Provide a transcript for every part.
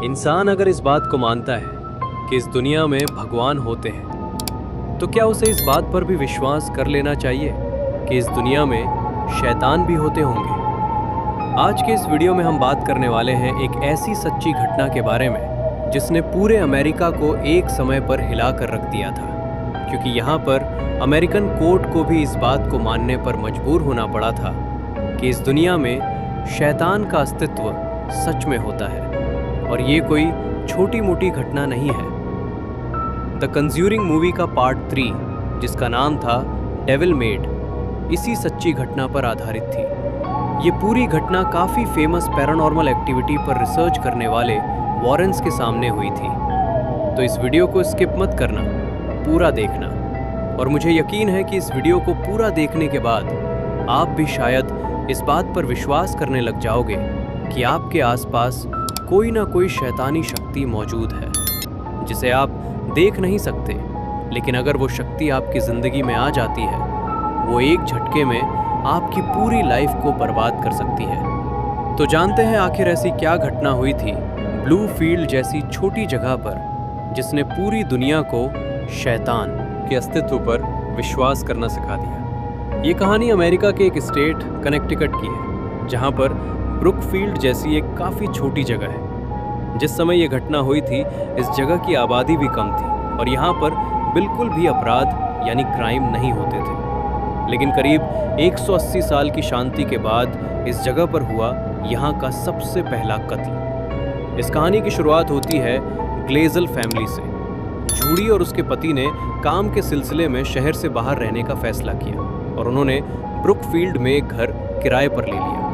इंसान अगर इस बात को मानता है कि इस दुनिया में भगवान होते हैं, तो क्या उसे इस बात पर भी विश्वास कर लेना चाहिए कि इस दुनिया में शैतान भी होते होंगे? आज के इस वीडियो में हम बात करने वाले हैं एक ऐसी सच्ची घटना के बारे में जिसने पूरे अमेरिका को एक समय पर हिला कर रख दिया था, क्योंकि यहाँ पर अमेरिकन कोर्ट को भी इस बात को मानने पर मजबूर होना पड़ा था कि इस दुनिया में शैतान का अस्तित्व सच में होता है और ये कोई छोटी मोटी घटना नहीं है। द कंज्यूरिंग मूवी का पार्ट 3, जिसका नाम था डेविल मेड, इसी सच्ची घटना पर आधारित थी। ये पूरी घटना काफ़ी फेमस पैरानॉर्मल एक्टिविटी पर रिसर्च करने वाले वॉरेंस के सामने हुई थी। तो इस वीडियो को स्किप मत करना, पूरा देखना। और मुझे यकीन है कि इस वीडियो को पूरा देखने के बाद आप भी शायद इस बात पर विश्वास करने लग जाओगे कि आपके आसपास कोई ना कोई शैतानी शक्ति मौजूद है जिसे आप देख नहीं सकते, लेकिन अगर वो शक्ति आपकी ज़िंदगी में आ जाती है, वो एक झटके में आपकी पूरी लाइफ को बर्बाद कर सकती है। तो जानते हैं आखिर ऐसी क्या घटना हुई थी ब्लू फील्ड जैसी छोटी जगह पर, जिसने पूरी दुनिया को शैतान के अस्तित्व पर विश्वास करना सिखा दिया। ये कहानी अमेरिका के एक स्टेट कनेक्टिकट की है, जहाँ पर ब्रुकफील्ड जैसी एक काफ़ी छोटी जगह है। जिस समय ये घटना हुई थी, इस जगह की आबादी भी कम थी और यहाँ पर बिल्कुल भी अपराध यानी क्राइम नहीं होते थे। लेकिन करीब 180 साल की शांति के बाद इस जगह पर हुआ यहाँ का सबसे पहला कत्ल। इस कहानी की शुरुआत होती है ग्लेजल फैमिली से। जूडी और उसके पति ने काम के सिलसिले में शहर से बाहर रहने का फैसला किया और उन्होंने ब्रुकफील्ड में एक घर किराए पर ले लिया।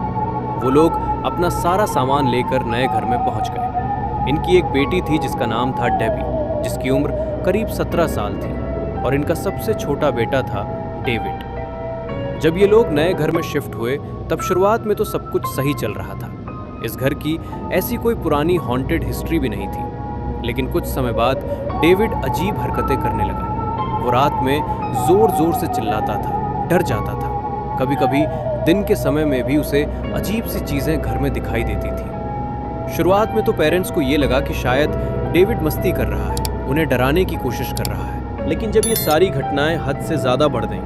वो लोग अपना सारा सामान लेकर नए घर में पहुंच गए। इनकी एक बेटी थी जिसका नाम था डेबी, जिसकी उम्र करीब 17 साल थी, और इनका सबसे छोटा बेटा था डेविड। जब ये लोग नए घर में शिफ्ट हुए, तब शुरुआत में तो सब कुछ सही चल रहा था। इस घर की ऐसी कोई पुरानी हॉन्टेड हिस्ट्री भी नहीं थी। लेकिन कुछ समय बाद डेविड अजीब हरकतें करने लगा। वो रात में जोर जोर से चिल्लाता था, डर जाता था। कभी कभी दिन के समय में भी उसे अजीब सी चीजें घर में दिखाई देती थी। शुरुआत में तो पेरेंट्स को ये लगा कि शायद डेविड मस्ती कर रहा है, उन्हें डराने की कोशिश कर रहा है। लेकिन जब ये सारी घटनाएं हद से ज़्यादा बढ़ गईं,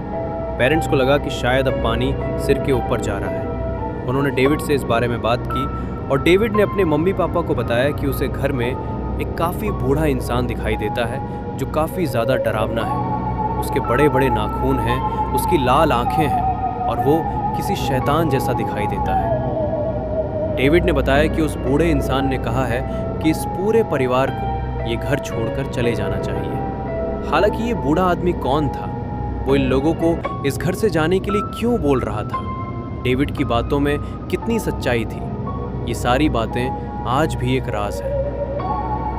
पेरेंट्स को लगा कि शायद अब पानी सिर के ऊपर जा रहा है। उन्होंने डेविड से इस बारे में बात की और डेविड ने अपने मम्मी पापा को बताया कि उसे घर में एक काफ़ी बूढ़ा इंसान दिखाई देता है जो काफ़ी ज़्यादा डरावना है। उसके बड़े बड़े नाखून हैं, उसकी लाल आँखें हैं और वो किसी शैतान जैसा दिखाई देता है। डेविड ने बताया कि उस बूढ़े इंसान ने कहा है कि इस पूरे परिवार को ये घर छोड़कर चले जाना चाहिए। हालांकि ये बूढ़ा आदमी कौन था, वो इन लोगों को इस घर से जाने के लिए क्यों बोल रहा था, डेविड की बातों में कितनी सच्चाई थी, ये सारी बातें आज भी एक राज है।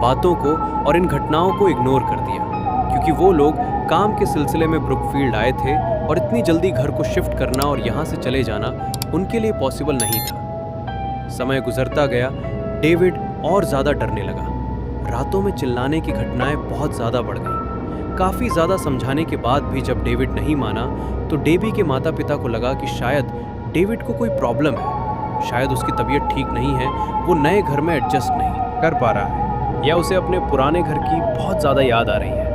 बातों को और इन घटनाओं को इग्नोर कर दिया, क्योंकि वो लोग काम के सिलसिले में ब्रुकफील्ड आए थे और इतनी जल्दी घर को शिफ्ट करना और यहाँ से चले जाना उनके लिए पॉसिबल नहीं था। समय गुजरता गया, डेविड और ज़्यादा डरने लगा। रातों में चिल्लाने की घटनाएं बहुत ज़्यादा बढ़ गईं। काफ़ी ज़्यादा समझाने के बाद भी जब डेविड नहीं माना, तो डेबी के माता पिता को लगा कि शायद डेविड को कोई प्रॉब्लम है, शायद उसकी तबीयत ठीक नहीं है, वो नए घर में एडजस्ट नहीं कर पा रहा है, या उसे अपने पुराने घर की बहुत ज़्यादा याद आ रही है।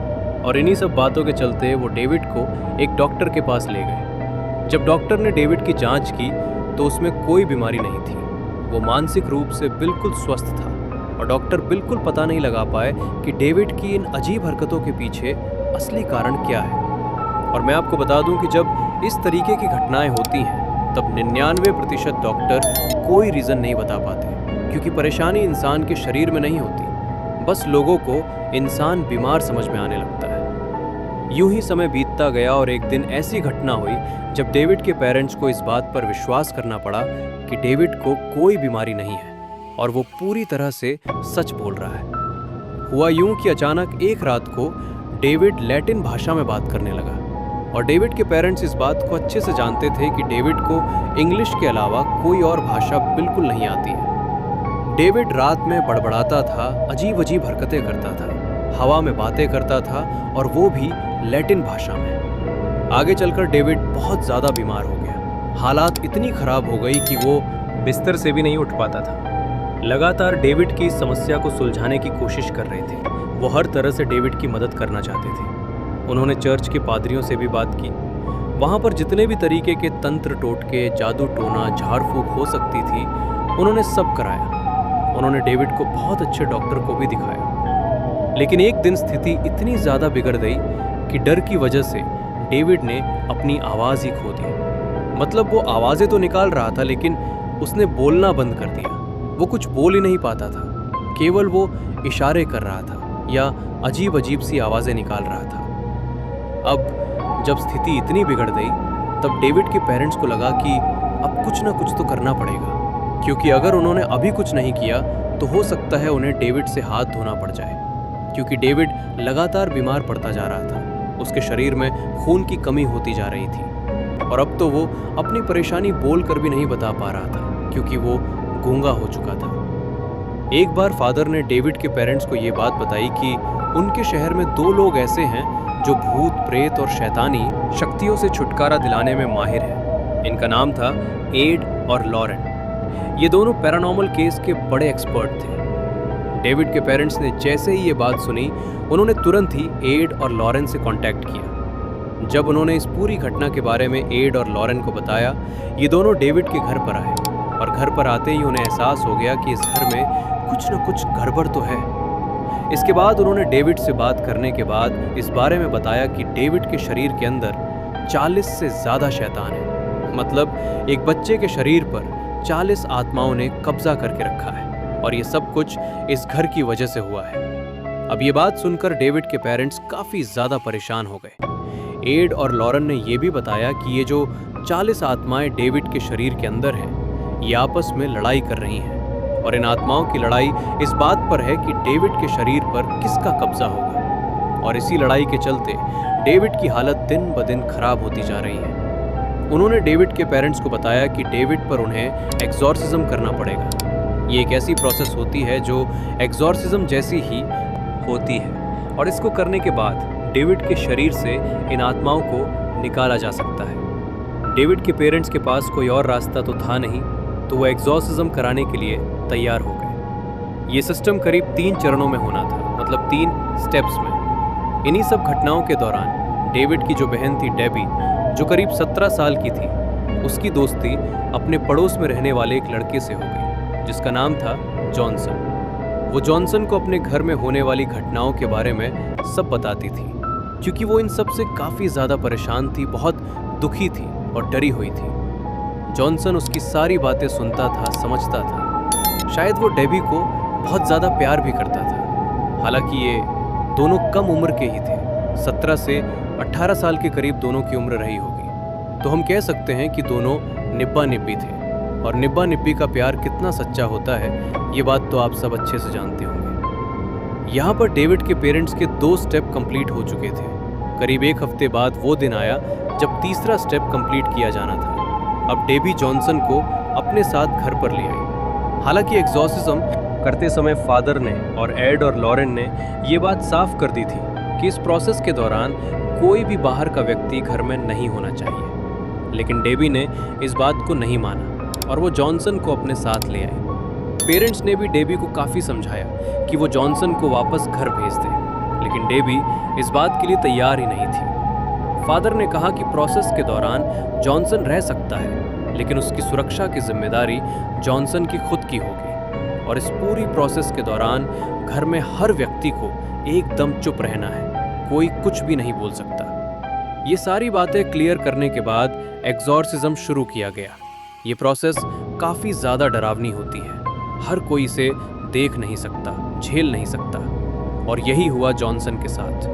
और इन्हीं सब बातों के चलते वो डेविड को एक डॉक्टर के पास ले गए। जब डॉक्टर ने डेविड की जांच की तो उसमें कोई बीमारी नहीं थी। वो मानसिक रूप से बिल्कुल स्वस्थ था और डॉक्टर बिल्कुल पता नहीं लगा पाए कि डेविड की इन अजीब हरकतों के पीछे असली कारण क्या है। और मैं आपको बता दूं कि जब इस तरीके की घटनाएं होती हैं, तब 99% डॉक्टर कोई रीज़न नहीं बता पाते, क्योंकि परेशानी इंसान के शरीर में नहीं होती, बस लोगों को इंसान बीमार समझ में आने लगता है। यूं ही समय बीतता गया और एक दिन ऐसी घटना हुई जब डेविड के पेरेंट्स को इस बात पर विश्वास करना पड़ा कि डेविड को कोई बीमारी नहीं है और वो पूरी तरह से सच बोल रहा है। हुआ यूं कि अचानक एक रात को डेविड लैटिन भाषा में बात करने लगा और डेविड के पेरेंट्स इस बात को अच्छे से जानते थे कि डेविड को इंग्लिश के अलावा कोई और भाषा बिल्कुल नहीं आती है। डेविड रात में बड़बड़ाता था, अजीब अजीब हरकतें करता था, हवा में बातें करता था और वो भी लैटिन भाषा में। आगे चलकर डेविड बहुत ज़्यादा बीमार हो गया। हालात इतनी खराब हो गई कि वो बिस्तर से भी नहीं उठ पाता था। लगातार डेविड की इस समस्या को सुलझाने की कोशिश कर रहे थे। वो हर तरह से डेविड की मदद करना चाहते थे। उन्होंने चर्च के पादरियों से भी बात की। वहाँ पर जितने भी तरीके के तंत्र टोटके, जादू टोना, झाड़ फूक हो सकती थी, उन्होंने सब कराया। उन्होंने डेविड को बहुत अच्छे डॉक्टर को भी दिखाया। लेकिन एक दिन स्थिति इतनी ज़्यादा बिगड़ गई कि डर की वजह से डेविड ने अपनी आवाज़ ही खो दी। मतलब वो आवाज़ें तो निकाल रहा था, लेकिन उसने बोलना बंद कर दिया। वो कुछ बोल ही नहीं पाता था, केवल वो इशारे कर रहा था या अजीब अजीब सी आवाज़ें निकाल रहा था। अब जब स्थिति इतनी बिगड़ गई, तब डेविड के पेरेंट्स को लगा कि अब कुछ ना कुछ तो करना पड़ेगा, क्योंकि अगर उन्होंने अभी कुछ नहीं किया तो हो सकता है उन्हें डेविड से हाथ धोना पड़ जाए, क्योंकि डेविड लगातार बीमार पड़ता जा रहा था। उसके शरीर में खून की कमी होती जा रही थी और अब तो वो अपनी परेशानी बोल कर भी नहीं बता पा रहा था, क्योंकि वो गूंगा हो चुका था। एक बार फादर ने डेविड के पेरेंट्स को ये बात बताई कि उनके शहर में 2 लोग ऐसे हैं जो भूत, प्रेत और शैतानी शक्तियों से छुटकारा दिलाने में माहिर हैं। इनका नाम था एड और लॉरेन। ये दोनों पैरानॉर्मल केस के बड़े एक्सपर्ट थे। डेविड के पेरेंट्स ने जैसे ही ये बात सुनी, उन्होंने तुरंत ही एड और लॉरेन से कांटेक्ट किया। जब उन्होंने इस पूरी घटना के बारे में एड और लॉरेन को बताया, ये दोनों डेविड के घर पर आए और घर पर आते ही उन्हें एहसास हो गया कि इस घर में कुछ न कुछ गड़बड़ तो है। इसके बाद उन्होंने डेविड से बात करने के बाद इस बारे में बताया कि डेविड के शरीर के अंदर 40 से ज़्यादा शैतान है। मतलब एक बच्चे के शरीर पर 40 आत्माओं ने कब्जा करके रखा है और ये सब कुछ इस घर की वजह से हुआ है। अब ये बात सुनकर डेविड के पेरेंट्स काफ़ी ज़्यादा परेशान हो गए। एड और लॉरेन ने यह भी बताया कि ये जो 40 आत्माएं डेविड के शरीर के अंदर हैं, ये आपस में लड़ाई कर रही हैं और इन आत्माओं की लड़ाई इस बात पर है कि डेविड के शरीर पर किसका कब्जा होगा। और इसी लड़ाई के चलते डेविड की हालत दिन ब दिन खराब होती जा रही है। उन्होंने डेविड के पेरेंट्स को बताया कि डेविड पर उन्हें एक्सॉर्सिज्म करना पड़ेगा। ये एक ऐसी प्रोसेस होती है जो एक्सॉर्सिज्म जैसी ही होती है और इसको करने के बाद डेविड के शरीर से इन आत्माओं को निकाला जा सकता है। डेविड के पेरेंट्स के पास कोई और रास्ता तो था नहीं, तो वो एक्सॉर्सिज्म कराने के लिए तैयार हो गए। ये सिस्टम करीब 3 चरणों में होना था, मतलब 3 स्टेप्स में। इन्हीं सब घटनाओं के दौरान डेविड की जो बहन थी डेबी, जो करीब 17 साल की थी, उसकी दोस्ती अपने पड़ोस में रहने वाले एक लड़के से हो गई जिसका नाम था जॉनसन। वो जॉनसन को अपने घर में होने वाली घटनाओं के बारे में सब बताती थी, क्योंकि वो इन सब से काफ़ी ज़्यादा परेशान थी, बहुत दुखी थी और डरी हुई थी। जॉनसन उसकी सारी बातें सुनता था, समझता था। शायद वो डेबी को बहुत ज़्यादा प्यार भी करता था। हालांकि ये दोनों कम उम्र के ही थे, 17 से 18 साल के करीब दोनों की उम्र रही होगी। तो हम कह सकते हैं कि दोनों निब्बा निब्बी थे। और निब्बा निब्बी का प्यार कितना सच्चा होता है, ये बात तो आप सब अच्छे से जानते होंगे। यहाँ पर डेविड के पेरेंट्स के 2 स्टेप कंप्लीट हो चुके थे। करीब 1 हफ्ते बाद वो दिन आया जब तीसरा स्टेप कंप्लीट किया जाना था। अब डेबी जॉनसन को अपने साथ घर पर ले आई। हालांकि एक्सॉर्सिज्म करते समय फादर ने और एड और लॉरेन ने ये बात साफ कर दी थी कि इस प्रोसेस के दौरान कोई भी बाहर का व्यक्ति घर में नहीं होना चाहिए। लेकिन डेबी ने इस बात को नहीं माना और वो जॉनसन को अपने साथ ले आई। पेरेंट्स ने भी डेबी को काफ़ी समझाया कि वो जॉनसन को वापस घर भेज दे, लेकिन डेबी इस बात के लिए तैयार ही नहीं थी। फादर ने कहा कि प्रोसेस के दौरान जॉनसन रह सकता है, लेकिन उसकी सुरक्षा की जिम्मेदारी जॉनसन की खुद की होगी और इस पूरी प्रोसेस के दौरान घर में हर व्यक्ति को एकदम चुप रहना है, कोई कुछ भी नहीं बोल सकता। ये सारी बातें क्लियर करने के बाद एक्सॉर्सिज्म शुरू किया गया। ये प्रोसेस काफ़ी ज़्यादा डरावनी होती है, हर कोई इसे देख नहीं सकता, झेल नहीं सकता, और यही हुआ जॉनसन के साथ।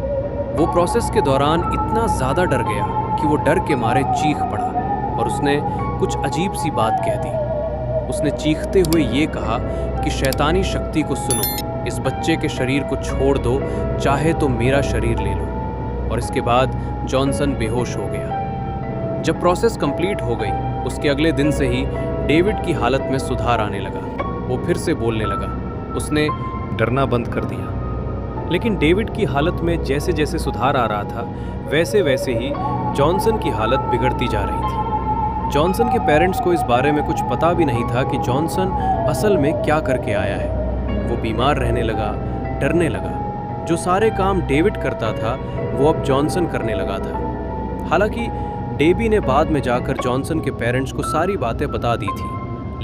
वो प्रोसेस के दौरान इतना ज़्यादा डर गया कि वो डर के मारे चीख पड़ा और उसने कुछ अजीब सी बात कह दी। उसने चीखते हुए ये कहा कि शैतानी शक्ति को सुनो, इस बच्चे के शरीर को छोड़ दो, चाहे तो मेरा शरीर ले लो। और इसके बाद जॉनसन बेहोश हो गया। जब प्रोसेस कंप्लीट हो गई, उसके अगले दिन से ही डेविड की हालत में सुधार आने लगा। वो फिर से बोलने लगा, उसने डरना बंद कर दिया। लेकिन डेविड की हालत में जैसे जैसे सुधार आ रहा था, वैसे वैसे ही जॉनसन की हालत बिगड़ती जा रही थी। जॉनसन के पेरेंट्स को इस बारे में कुछ पता भी नहीं था कि जॉनसन असल में क्या करके आया है। वो बीमार रहने लगा, डरने लगा। जो सारे काम डेविड करता था वो अब जॉनसन करने लगा था। हालांकि डेबी ने बाद में जाकर जॉनसन के पेरेंट्स को सारी बातें बता दी थी,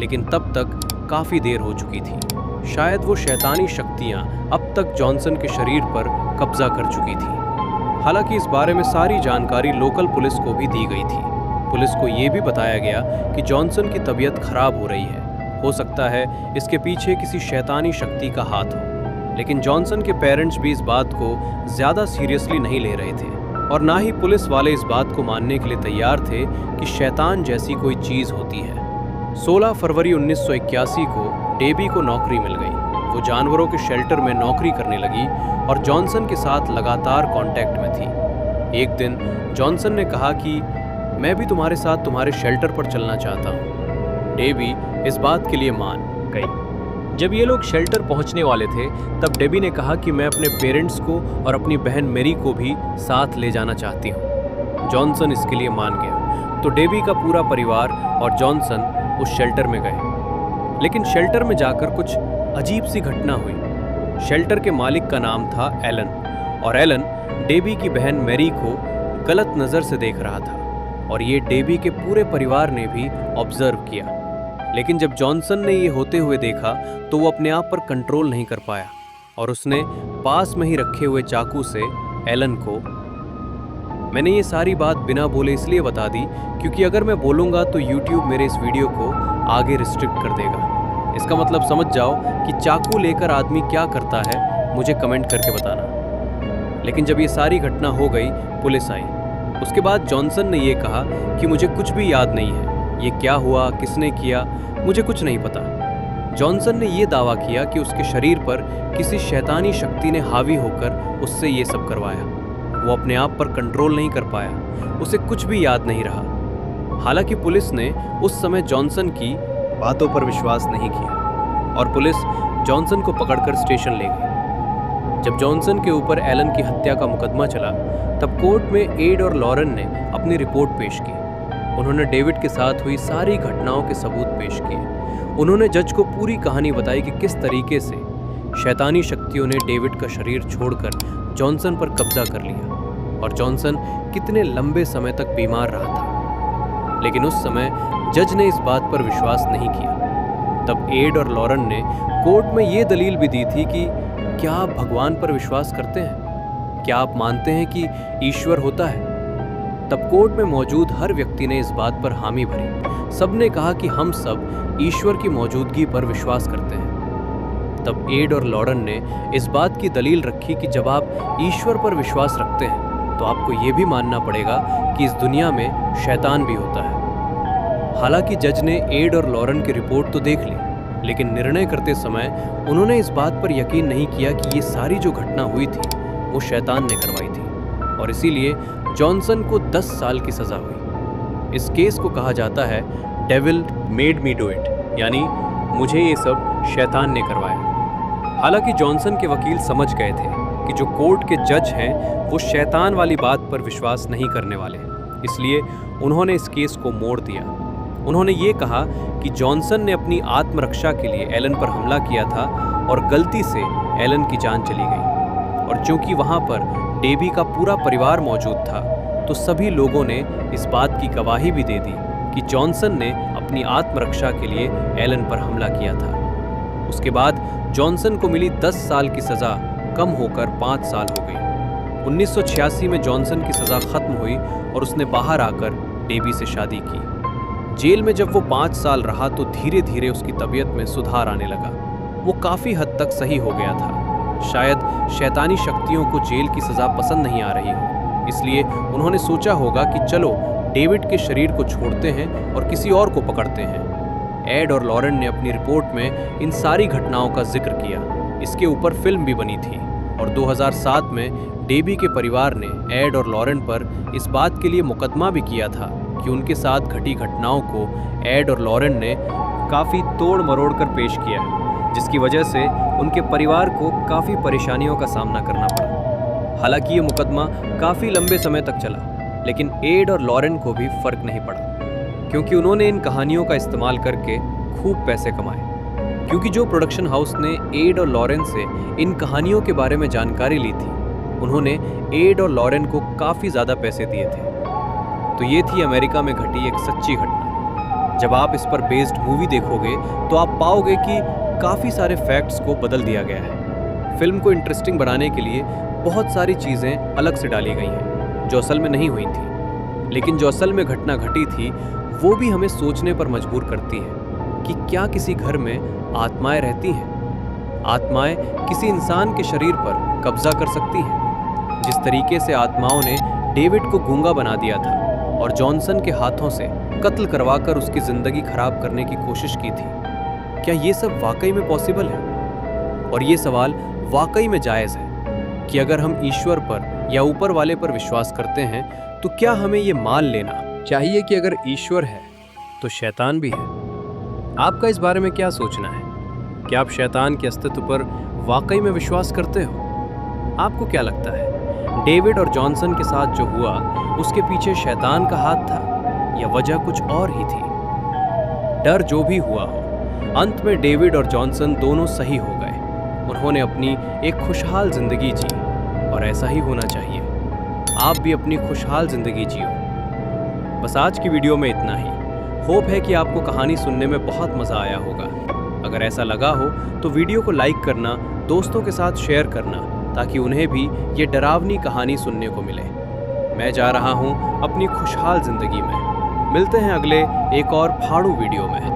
लेकिन तब तक काफ़ी देर हो चुकी थी। शायद वो शैतानी शक्तियाँ अब तक जॉनसन के शरीर पर कब्जा कर चुकी थी। हालांकि इस बारे में सारी जानकारी लोकल पुलिस को भी दी गई थी। पुलिस को ये भी बताया गया कि जॉनसन की तबीयत खराब हो रही है, हो सकता है इसके पीछे किसी शैतानी शक्ति का हाथ हो। लेकिन जॉनसन के पेरेंट्स भी इस बात को ज़्यादा सीरियसली नहीं ले रहे थे और ना ही पुलिस वाले इस बात को मानने के लिए तैयार थे कि शैतान जैसी कोई चीज़ होती है। 16 फरवरी 1981 को डेबी को नौकरी मिल गई। वो जानवरों के शेल्टर में नौकरी करने लगी और जॉनसन के साथ लगातार कांटेक्ट में थी। एक दिन जॉनसन ने कहा कि मैं भी तुम्हारे साथ तुम्हारे शेल्टर पर चलना चाहता हूँ। डेबी इस बात के लिए मान गई। जब ये लोग शेल्टर पहुँचने वाले थे तब डेबी ने कहा कि मैं अपने पेरेंट्स को और अपनी बहन मेरी को भी साथ ले जाना चाहती हूँ। जॉनसन इसके लिए मान गया तो डेबी का पूरा परिवार और जॉनसन उस शेल्टर में गए। लेकिन शेल्टर में जाकर कुछ अजीब सी घटना हुई। शेल्टर के मालिक का नाम था एलन और एलन डेबी की बहन मैरी को गलत नज़र से देख रहा था और ये डेबी के पूरे परिवार ने भी ऑब्जर्व किया। लेकिन जब जॉनसन ने ये होते हुए देखा तो वो अपने आप पर कंट्रोल नहीं कर पाया और उसने पास में ही रखे हुए चाकू से एलन को, मैंने ये सारी बात बिना बोले इसलिए बता दी क्योंकि अगर मैं बोलूँगा तो यूट्यूब मेरे इस वीडियो को आगे रिस्ट्रिक्ट कर देगा। इसका मतलब समझ जाओ कि चाकू लेकर आदमी क्या करता है, मुझे कमेंट करके बताना। लेकिन जब ये सारी घटना हो गई, पुलिस आई। उसके बाद जॉनसन ने ये कहा कि मुझे कुछ भी याद नहीं है, ये क्या हुआ, किसने किया, मुझे कुछ नहीं पता। जॉनसन ने ये दावा किया कि उसके शरीर पर किसी शैतानी शक्ति ने हावी होकर उससे ये सब करवाया। वो अपने आप पर कंट्रोल नहीं कर पाया, उसे कुछ भी याद नहीं रहा। हालांकि पुलिस ने उस समय जॉनसन की बातों पर विश्वास नहीं किया और पुलिस जॉनसन को पकड़कर स्टेशन ले गई। जब जॉनसन के ऊपर एलन की हत्या का मुकदमा चला तब कोर्ट में एड और लॉरेन ने अपनी रिपोर्ट पेश की। उन्होंने डेविड के साथ हुई सारी घटनाओं के सबूत पेश किए। उन्होंने जज को पूरी कहानी बताई कि किस तरीके से शैतानी शक्तियों ने डेविड का शरीर छोड़कर जॉनसन पर कब्जा कर लिया और जॉनसन कितने लंबे समय तक बीमार रहा था। लेकिन उस समय जज ने इस बात पर विश्वास नहीं किया। तब एड और लॉरेन ने कोर्ट में ये दलील भी दी थी कि क्या आप भगवान पर विश्वास करते हैं? क्या आप मानते हैं कि ईश्वर होता है? तब कोर्ट में मौजूद हर व्यक्ति ने इस बात पर हामी भरी। सबने कहा कि हम सब ईश्वर की मौजूदगी पर विश्वास करते हैं। तब एड और लॉरेन ने इस बात की दलील रखी कि जब आप ईश्वर पर विश्वास रखते हैं तो आपको ये भी मानना पड़ेगा कि इस दुनिया में शैतान भी होता है। हालांकि जज ने एड और लॉरेन की रिपोर्ट तो देख ली, लेकिन निर्णय करते समय उन्होंने इस बात पर यकीन नहीं किया कि ये सारी जो घटना हुई थी वो शैतान ने करवाई थी और इसीलिए जॉनसन को 10 साल की सज़ा हुई। इस केस को कहा जाता है devil made me do it, यानी मुझे ये सब शैतान ने करवाया। हालांकि जॉनसन के वकील समझ गए थे कि जो कोर्ट के जज हैं वो शैतान वाली बात पर विश्वास नहीं करने वाले, इसलिए उन्होंने इस केस को मोड़ दिया। उन्होंने ये कहा कि जॉनसन ने अपनी आत्मरक्षा के लिए एलन पर हमला किया था और गलती से एलन की जान चली गई। और चूंकि वहाँ पर डेबी का पूरा परिवार मौजूद था तो सभी लोगों ने इस बात की गवाही भी दे दी कि जॉनसन ने अपनी आत्मरक्षा के लिए एलन पर हमला किया था। उसके बाद जॉनसन को मिली 10 साल की सज़ा कम होकर 5 साल हो गई। 1986 में जॉनसन की सज़ा खत्म हुई और उसने बाहर आकर डेबी से शादी की। जेल में जब वो 5 साल रहा तो धीरे धीरे उसकी तबीयत में सुधार आने लगा। वो काफ़ी हद तक सही हो गया था। शायद शैतानी शक्तियों को जेल की सज़ा पसंद नहीं आ रही हो, इसलिए उन्होंने सोचा होगा कि चलो डेविड के शरीर को छोड़ते हैं और किसी और को पकड़ते हैं। एड और लॉरेन ने अपनी रिपोर्ट में इन सारी घटनाओं का जिक्र किया। इसके ऊपर फिल्म भी बनी थी और 2007 में डेबी के परिवार ने एड और लॉरेन पर इस बात के लिए मुकदमा भी किया था कि उनके साथ घटी घटनाओं को एड और लॉरेन ने काफ़ी तोड़ मरोड़ कर पेश किया है, जिसकी वजह से उनके परिवार को काफ़ी परेशानियों का सामना करना पड़ा। हालांकि ये मुकदमा काफ़ी लंबे समय तक चला, लेकिन एड और लॉरेन को भी फर्क नहीं पड़ा। क्योंकि उन्होंने इन कहानियों का इस्तेमाल करके खूब पैसे कमाए। क्योंकि जो प्रोडक्शन हाउस ने एड और लॉरेन से इन कहानियों के बारे में जानकारी ली थी, उन्होंने एड और लॉरेन को काफ़ी ज़्यादा पैसे दिए थे। तो ये थी अमेरिका में घटी एक सच्ची घटना। जब आप इस पर बेस्ड मूवी देखोगे तो आप पाओगे कि काफ़ी सारे फैक्ट्स को बदल दिया गया है। फिल्म को इंटरेस्टिंग बनाने के लिए बहुत सारी चीज़ें अलग से डाली गई हैं जो असल में नहीं हुई थी, लेकिन जो असल में घटना घटी थी वो भी हमें सोचने पर मजबूर करती है कि क्या किसी घर में आत्माएं रहती हैं? आत्माएं किसी इंसान के शरीर पर कब्जा कर सकती हैं? जिस तरीके से आत्माओं ने डेविड को गूंगा बना दिया था और जॉनसन के हाथों से कत्ल करवाकर उसकी ज़िंदगी खराब करने की कोशिश की थी, क्या ये सब वाकई में पॉसिबल है? और ये सवाल वाकई में जायज़ है कि अगर हम ईश्वर पर या ऊपर वाले पर विश्वास करते हैं तो क्या हमें ये मान लेना चाहिए कि अगर ईश्वर है तो शैतान भी है? आपका इस बारे में क्या सोचना है? क्या आप शैतान के अस्तित्व पर वाकई में विश्वास करते हो? आपको क्या लगता है, डेविड और जॉनसन के साथ जो हुआ उसके पीछे शैतान का हाथ था या वजह कुछ और ही थी? डर जो भी हुआ हो, अंत में डेविड और जॉनसन दोनों सही हो गए। उन्होंने अपनी एक खुशहाल जिंदगी जी और ऐसा ही होना चाहिए। आप भी अपनी खुशहाल जिंदगी जियो। बस आज की वीडियो में इतना ही। होप है कि आपको कहानी सुनने में बहुत मज़ा आया होगा। अगर ऐसा लगा हो तो वीडियो को लाइक करना, दोस्तों के साथ शेयर करना, ताकि उन्हें भी ये डरावनी कहानी सुनने को मिले। मैं जा रहा हूँ अपनी खुशहाल ज़िंदगी में। मिलते हैं अगले एक और फाड़ू वीडियो में।